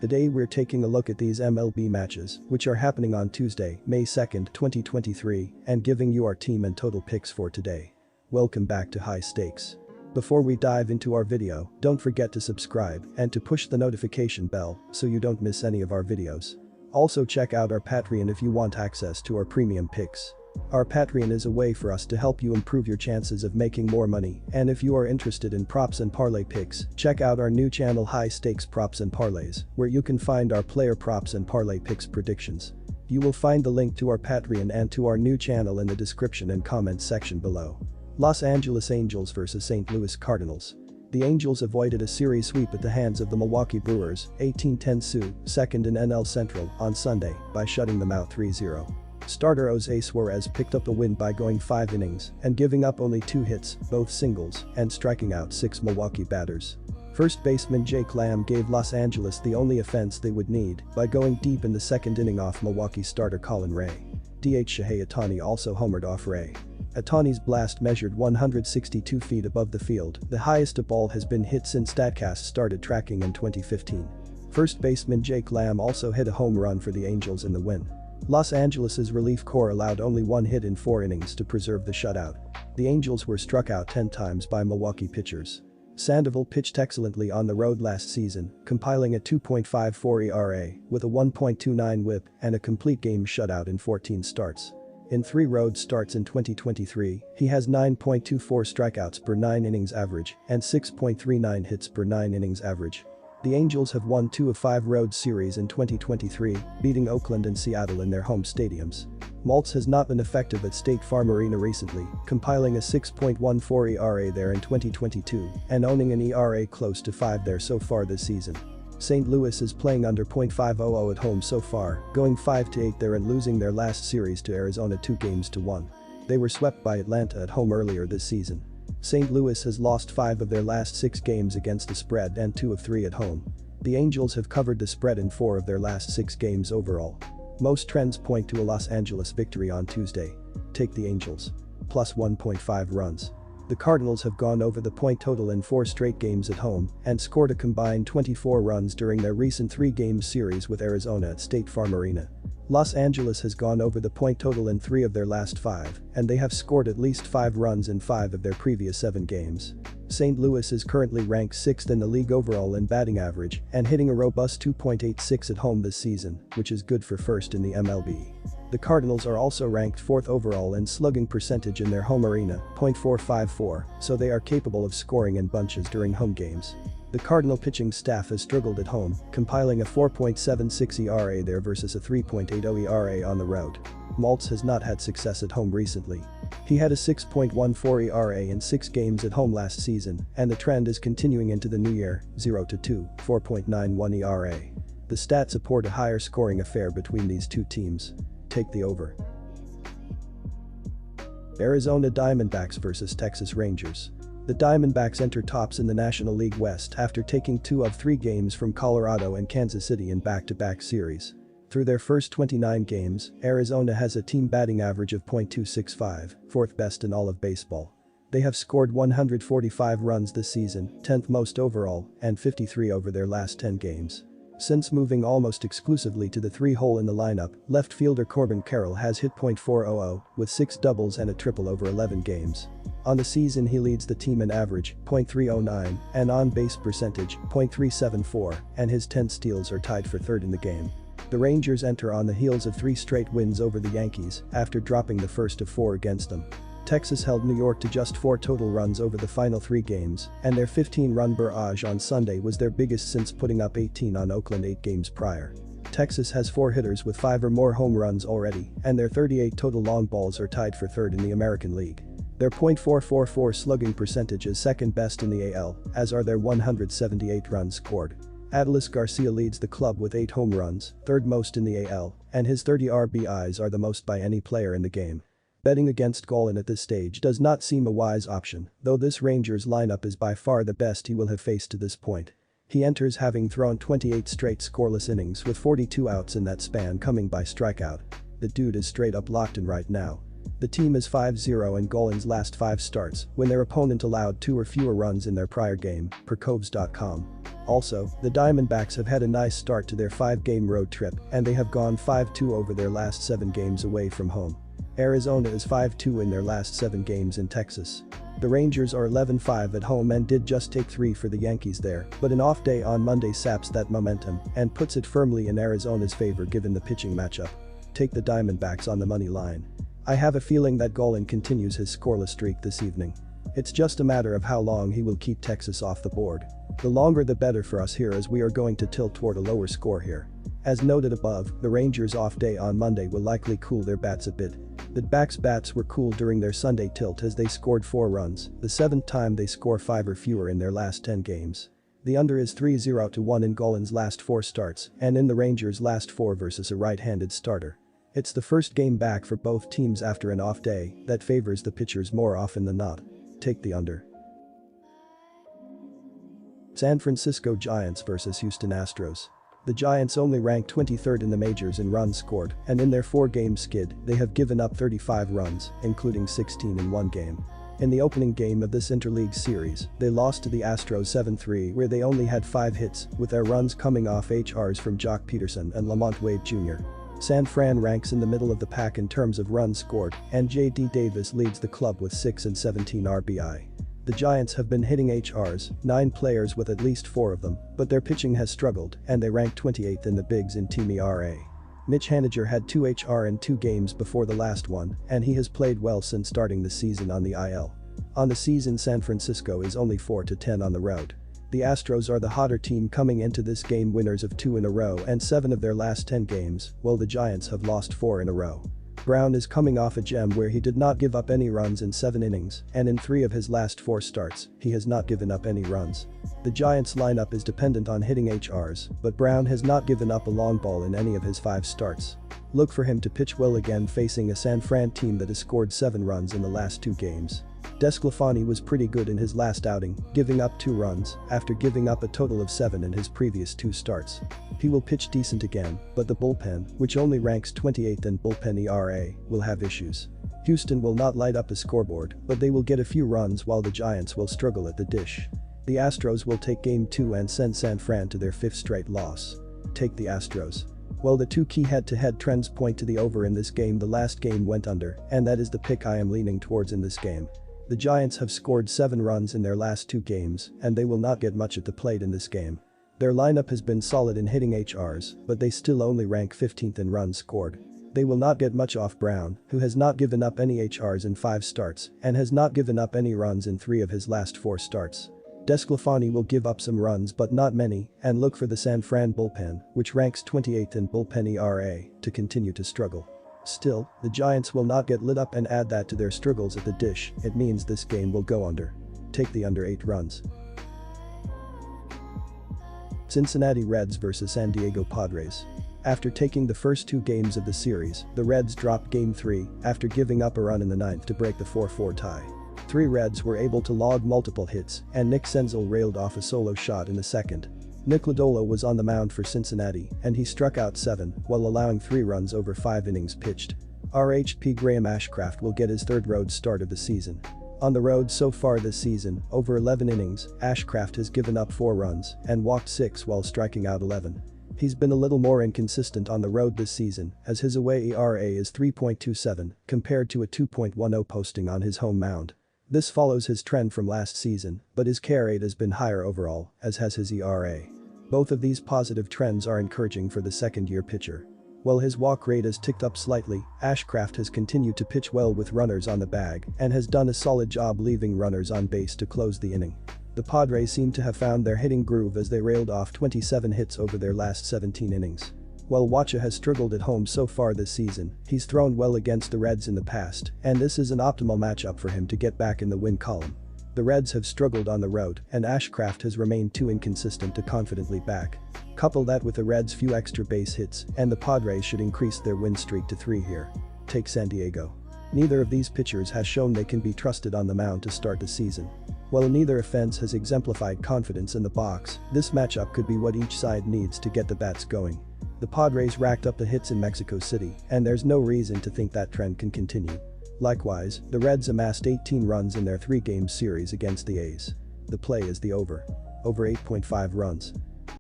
Today we're taking a look at these MLB matches, which are happening on Tuesday, May 2nd, 2023, and giving you our team and total picks for today. Welcome back to High Stakes. Before we dive into our video, don't forget to subscribe and to push the notification bell so you don't miss any of our videos. Also check out our Patreon if you want access to our premium picks. Our Patreon is a way for us to help you improve your chances of making more money, and if you are interested in props and parlay picks, check out our new channel High Stakes Props and Parlays, where you can find our player props and parlay picks predictions. You will find the link to our Patreon and to our new channel in the description and comments section below. Los Angeles Angels vs St. Louis Cardinals. The Angels avoided a series sweep at the hands of the Milwaukee Brewers, 18-10 Sioux, second in NL Central, on Sunday, by shutting them out 3-0. Starter Jose Suarez picked up the win by going 5 innings and giving up only 2 hits, both singles, and striking out 6 Milwaukee batters. First baseman Jake Lamb gave Los Angeles the only offense they would need by going deep in the second inning off Milwaukee starter Colin Ray. DH Shohei Ohtani also homered off Ray. Ohtani's blast measured 162 feet above the field, the highest a ball has been hit since StatCast started tracking in 2015. First baseman Jake Lamb also hit a home run for the Angels in the win. Los Angeles' relief corps allowed only 1 hit in 4 innings to preserve the shutout. The Angels were struck out 10 times by Milwaukee pitchers. Sandoval pitched excellently on the road last season, compiling a 2.54 ERA with a 1.29 WHIP and a complete game shutout in 14 starts. In 3 road starts in 2023, he has 9.24 strikeouts per 9 innings average and 6.39 hits per 9 innings average. The Angels have won 2 of 5 road series in 2023, beating Oakland and Seattle in their home stadiums. Maltz has not been effective at State Farm Arena recently, compiling a 6.14 ERA there in 2022 and owning an ERA close to 5 there so far this season. St. Louis is playing under .500 at home so far, going 5-8 there and losing their last series to Arizona 2-1. They were swept by Atlanta at home earlier this season. St. Louis has lost 5 of their last 6 games against the spread and 2 of 3 at home. The Angels have covered the spread in 4 of their last 6 games overall. Most trends point to a Los Angeles victory on Tuesday. Take the Angels. Plus 1.5 runs. The Cardinals have gone over the point total in 4 straight games at home and scored a combined 24 runs during their recent 3-game series with Arizona at State Farm Arena. Los Angeles has gone over the point total in 3 of their last 5, and they have scored at least 5 runs in 5 of their previous 7 games. St. Louis is currently ranked 6th in the league overall in batting average and hitting a robust .286 at home this season, which is good for first in the MLB. The Cardinals are also ranked 4th overall in slugging percentage in their home arena, .454, so they are capable of scoring in bunches during home games. The Cardinal pitching staff has struggled at home, compiling a 4.76 ERA there versus a 3.80 ERA on the road. Maltz has not had success at home recently. He had a 6.14 ERA in 6 games at home last season, and the trend is continuing into the new year, 0-2, 4.91 ERA. The stats support a higher scoring affair between these two teams. Take the over. Arizona Diamondbacks vs Texas Rangers. The Diamondbacks enter tops in the National League West after taking 2 of 3 games from Colorado and Kansas City in back-to-back series. Through their first 29 games, Arizona has a team batting average of .265, 4th best in all of baseball. They have scored 145 runs this season, 10th most overall, and 53 over their last 10 games. Since moving almost exclusively to the 3-hole in the lineup, left fielder Corbin Carroll has hit .400, with 6 doubles and a triple over 11 games. On the season he leads the team in average, .309, and on-base percentage, .374, and his 10 steals are tied for 3rd in the game. The Rangers enter on the heels of 3 straight wins over the Yankees after dropping the first of 4 against them. Texas held New York to just 4 total runs over the final 3 games, and their 15-run barrage on Sunday was their biggest since putting up 18 on Oakland 8 games prior. Texas has 4 hitters with 5 or more home runs already, and their 38 total long balls are tied for 3rd in the American League. Their .444 slugging percentage is 2nd best in the AL, as are their 178 runs scored. Adolis Garcia leads the club with 8 home runs, 3rd most in the AL, and his 30 RBIs are the most by any player in the game. Betting against Golan at this stage does not seem a wise option, though this Rangers lineup is by far the best he will have faced to this point. He enters having thrown 28 straight scoreless innings with 42 outs in that span coming by strikeout. The dude is straight up locked in right now. The team is 5-0 in Golin's last 5 starts when their opponent allowed 2 or fewer runs in their prior game, per pickdawgz.com. Also, the Diamondbacks have had a nice start to their 5-game road trip and they have gone 5-2 over their last 7 games away from home. Arizona is 5-2 in their last 7 games in Texas. The Rangers are 11-5 at home and did just take 3 for the Yankees there, but an off day on Monday saps that momentum and puts it firmly in Arizona's favor given the pitching matchup. Take the Diamondbacks on the money line. I have a feeling that Golin continues his scoreless streak this evening. It's just a matter of how long he will keep Texas off the board. The longer the better for us here as we are going to tilt toward a lower score here. As noted above, the Rangers' off day on Monday will likely cool their bats a bit. The Backs' bats were cooled during their Sunday tilt as they scored 4 runs, the 7th time they score 5 or fewer in their last 10 games. The under is 3-0-1 in Golin's last 4 starts and in the Rangers' last 4 versus a right-handed starter. It's the first game back for both teams after an off day that favors the pitchers more often than not. Take the under. San Francisco Giants vs Houston Astros. The Giants only rank 23rd in the majors in runs scored, and in their 4-game skid, they have given up 35 runs, including 16 in one game. In the opening game of this interleague series, they lost to the Astros 7-3 where they only had 5 hits, with their runs coming off HRs from Jock Peterson and Lamont Wade Jr. San Fran ranks in the middle of the pack in terms of runs scored, and J.D. Davis leads the club with 6 and 17 RBI. The Giants have been hitting HRs, 9 players with at least 4 of them, but their pitching has struggled and they rank 28th in the bigs in team ERA. Mitch Haniger had 2 HR in 2 games before the last one, and he has played well since starting the season on the IL. On the season, San Francisco is only 4-10 on the road. The Astros are the hotter team coming into this game, winners of 2 in a row and 7 of their last 10 games, while the Giants have lost 4 in a row. Brown is coming off a gem where he did not give up any runs in 7 innings, and in 3 of his last 4 starts, he has not given up any runs. The Giants lineup is dependent on hitting HRs, but Brown has not given up a long ball in any of his 5 starts. Look for him to pitch well again facing a San Fran team that has scored 7 runs in the last 2 games. Desclafani was pretty good in his last outing, giving up 2 runs after giving up a total of 7 in his previous 2 starts. He will pitch decent again, but the bullpen, which only ranks 28th in bullpen ERA, will have issues. Houston will not light up a scoreboard, but they will get a few runs while the Giants will struggle at the dish. The Astros will take Game 2 and send San Fran to their 5th straight loss. Take the Astros. While the 2 key head-to-head trends point to the over in this game, the last game went under, and that is the pick I am leaning towards in this game. The Giants have scored 7 runs in their last 2 games, and they will not get much at the plate in this game. Their lineup has been solid in hitting HRs, but they still only rank 15th in runs scored. They will not get much off Brown, who has not given up any HRs in 5 starts and has not given up any runs in 3 of his last 4 starts. Desclafani will give up some runs but not many, and look for the San Fran bullpen, which ranks 28th in bullpen ERA, to continue to struggle. Still, the Giants will not get lit up, and add that to their struggles at the dish, it means this game will go under. Take the under 8 runs. Cincinnati Reds vs San Diego Padres. After taking the first 2 games of the series, the Reds dropped Game 3 after giving up a run in the 9th to break the 4-4 tie. 3 Reds were able to log multiple hits, and Nick Senzel railed off a solo shot in the 2nd. Nick Lodolo was on the mound for Cincinnati, and he struck out 7 while allowing 3 runs over 5 innings pitched. RHP Graham Ashcraft will get his 3rd road start of the season. On the road so far this season, over 11 innings, Ashcraft has given up 4 runs and walked 6 while striking out 11. He's been a little more inconsistent on the road this season, as his away ERA is 3.27 compared to a 2.10 posting on his home mound. This follows his trend from last season, but his K rate has been higher overall, as has his ERA. Both of these positive trends are encouraging for the second-year pitcher. While his walk rate has ticked up slightly, Ashcraft has continued to pitch well with runners on the bag and has done a solid job leaving runners on base to close the inning. The Padres seem to have found their hitting groove as they railed off 27 hits over their last 17 innings. While Wacha has struggled at home so far this season, he's thrown well against the Reds in the past, and this is an optimal matchup for him to get back in the win column. The Reds have struggled on the road, and Ashcraft has remained too inconsistent to confidently back. Couple that with the Reds' few extra base hits, and the Padres should increase their win streak to 3 here. Take San Diego. Neither of these pitchers has shown they can be trusted on the mound to start the season. While neither offense has exemplified confidence in the box, this matchup could be what each side needs to get the bats going. The Padres racked up the hits in Mexico City, and there's no reason to think that trend can continue. Likewise, the Reds amassed 18 runs in their 3-game series against the A's. The play is the over. Over 8.5 runs.